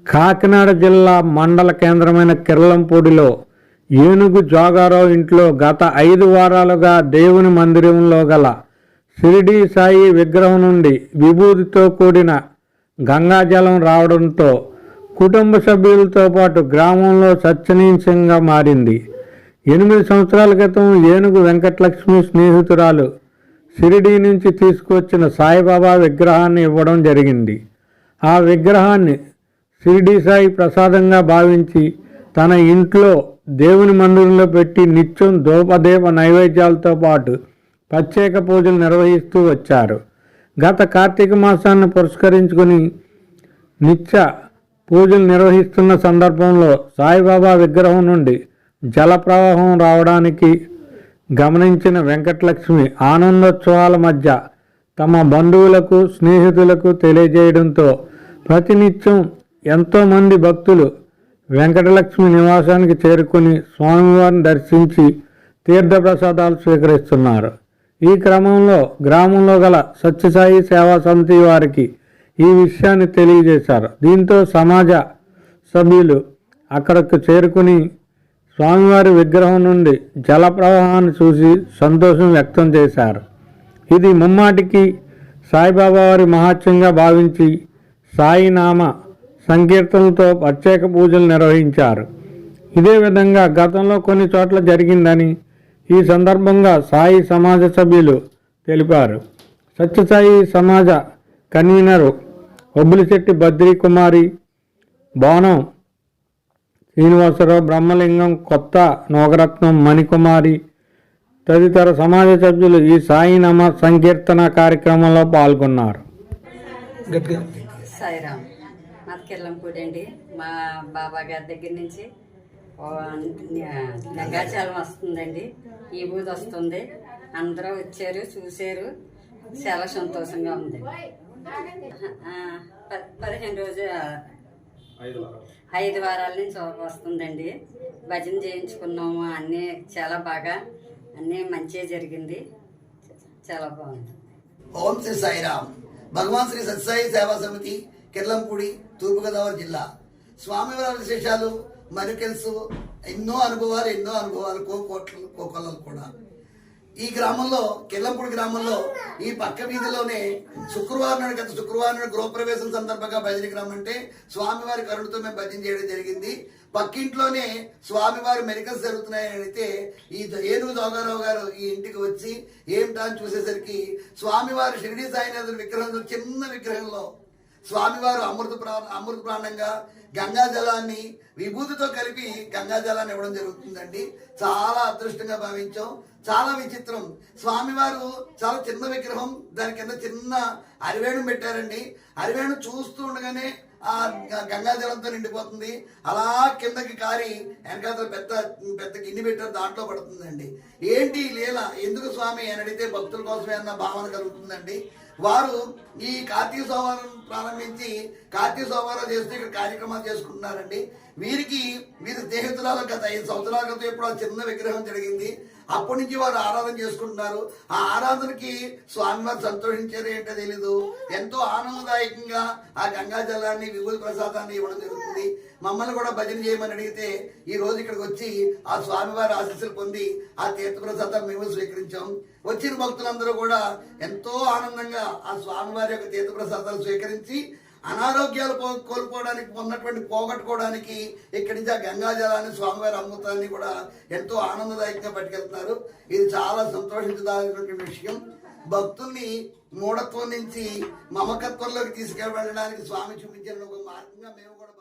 కాకినాడ జిల్లా మండల కేంద్రమైన కిర్లంపూడిలో ఏనుగు జోగారావు ఇంట్లో గత 5 వారాలుగా దేవుని మందిరంలో గల షిరిడీ సాయి విగ్రహం నుండి విభూతితో కూడిన గంగాజలం రావడంతో కుటుంబ సభ్యులతో పాటు గ్రామంలో చర్చనీయాంశంగా మారింది. 8 సంవత్సరాల క్రితం ఏనుగు వెంకటలక్ష్మి స్నేహితురాలు షిరిడీ నుంచి తీసుకొచ్చిన సాయిబాబా విగ్రహాన్ని ఇవ్వడం జరిగింది. ఆ విగ్రహాన్ని షిరిడీ సాయి ప్రసాదంగా భావించి తన ఇంట్లో దేవుని మందిరంలో పెట్టి నిత్యం ధూపదీప నైవేద్యాలతో పాటు ప్రత్యేక పూజలు నిర్వహిస్తూ వచ్చారు. గత కార్తీక మాసాన్ని పురస్కరించుకుని నిత్య పూజలు నిర్వహిస్తున్న సందర్భంలో సాయిబాబా విగ్రహం నుండి జల ప్రవాహం రావడానికి గమనించిన వెంకటలక్ష్మి ఆనందోత్సవాల మధ్య తమ బంధువులకు స్నేహితులకు తెలియజేయడంతో ప్రతినిత్యం ఎంతోమంది భక్తులు వెంకటలక్ష్మి నివాసానికి చేరుకుని స్వామివారిని దర్శించి తీర్థప్రసాదాలు స్వీకరిస్తున్నారు. ఈ క్రమంలో గ్రామంలో గల సత్యసాయి సేవా సమితి వారికి ఈ విషయాన్ని తెలియజేశారు. దీంతో సమాజ సభ్యులు అక్కడకు చేరుకుని స్వామివారి విగ్రహం నుండి జల ప్రవాహాన్ని చూసి సంతోషం వ్యక్తం చేశారు. ఇది ముమ్మాటికి సాయిబాబా వారి మహత్యంగా భావించి సాయినామ సంకీర్తనలతో ప్రత్యేక పూజలు నిర్వహించారు. ఇదే విధంగా గతంలో కొన్ని చోట్ల జరిగిందని ఈ సందర్భంగా సాయి సమాజ సభ్యులు తెలిపారు. సత్యసాయి సమాజ కన్వీనరు ఒబ్బులిశెట్టి బద్రీ కుమారి, బోనం శ్రీనివాసరావు, బ్రహ్మలింగం, కొత్త నోగరత్నం, మణికుమారి తదితర సమాజ సభ్యులు ఈ సాయి నామ సంకీర్తన కార్యక్రమంలో పాల్గొన్నారు. సాయిరామ్, మాది కిర్లంపూడి అండి. మా బాబా గారి దగ్గర నుంచి గంగాజలం వస్తుందండి, ఈ బూది వస్తుంది. అందరూ వచ్చారు, చూశారు, చాలా సంతోషంగా ఉంది. 15 రోజులు 5 వారాల నుంచి వస్తుందండి. భజన చేయించుకున్నాము, అన్నీ చాలా బాగా, అన్నీ మంచిగా జరిగింది, చాలా బాగుంది. ఓం శ్రీ సాయిరామ్. భగవాన్ శ్రీ సత్యసాయి సేవా సమితి, కిర్లంపూడి, తూర్పుగోదావరి జిల్లా. స్వామివారి విశేషాలు మనకు తెలుసు. ఎన్నో అనుభవాలు కోకొల్లలు కూడా. ఈ గ్రామంలో, కిర్లంపూడి గ్రామంలో, ఈ పక్క వీధిలోనే శుక్రవారం నాడు గృహప్రవేశం సందర్భంగా భజన గ్రామం అంటే స్వామివారి కరుణతో మేము భజన చేయడం జరిగింది. పక్కింట్లోనే స్వామివారి మెడికల్స్ జరుగుతున్నాయని అయితే ఈ ఏనుగు జోగారావు గారు ఈ ఇంటికి వచ్చి ఏమిటా అని చూసేసరికి స్వామివారి షిరిడీ సాయినాథుని విగ్రహంలో, చిన్న విగ్రహంలో స్వామివారు అమృత ప్రాణంగా గంగాజలాన్ని విభూతితో కలిపి గంగాజలాన్ని ఇవ్వడం జరుగుతుందండి. చాలా అదృష్టంగా భావించాం. చాలా విచిత్రం. స్వామివారు చాలా చిన్న విగ్రహం, దాని కింద చిన్న అరివేణం పెట్టారండి. అరివేణం చూస్తూ ఉండగానే ఆ గంగాజలంతో నిండిపోతుంది. అలా కిందకి కారి వెనకాల పెద్ద గిన్నె పెట్టారు, దాంట్లో పడుతుందండి. ఏంటి లీల, ఎందుకు స్వామి అని అడిగితే భక్తుల కోసమే అన్న భావన కలుగుతుందండి. వారు ఈ కార్తీక సోమవారం ప్రారంభించి కార్తీక సోమవారం చేస్తూ ఇక్కడ కార్యక్రమాలు చేసుకుంటున్నారండి. వీరి స్నేహితురాలు గత 5 సంవత్సరాల క్రితం ఎప్పుడు చిన్న విగ్రహం జరిగింది. అప్పటి నుంచి వారు ఆరాధన చేసుకుంటున్నారు. ఆ ఆరాధనకి స్వామివారు సంతోషించారు ఏంటో తెలీదు. ఎంతో ఆనందదాయకంగా ఆ గంగాజలాన్ని, విభూతి ప్రసాదాన్ని ఇవ్వడం జరుగుతుంది. మమ్మల్ని కూడా భజన చేయమని అడిగితే ఈ రోజు ఇక్కడికి వచ్చి ఆ స్వామివారి ఆశీస్సులు పొంది ఆ తీర్థ ప్రసాదాన్ని మేము స్వీకరించాం. వచ్చిన భక్తులందరూ కూడా ఎంతో ఆనందంగా ఆ స్వామివారి యొక్క తీర్థ ప్రసాదాలు స్వీకరించి అనారోగ్యాలు కోల్పోవడానికి పోగొట్టుకోవడానికి ఇక్కడి నుంచి ఆ గంగాజలాన్ని, స్వామివారి అమృతాన్ని కూడా ఎంతో ఆనందదాయకంగా పట్టుకెళ్తున్నారు. ఇది చాలా సంతోషించదగినటువంటి విషయం. భక్తుల్ని మూఢత్వం నుంచి మమకత్వంలోకి తీసుకెళ్ళడానికి స్వామి చూపించిన ఒక మార్గంగా మేము కూడా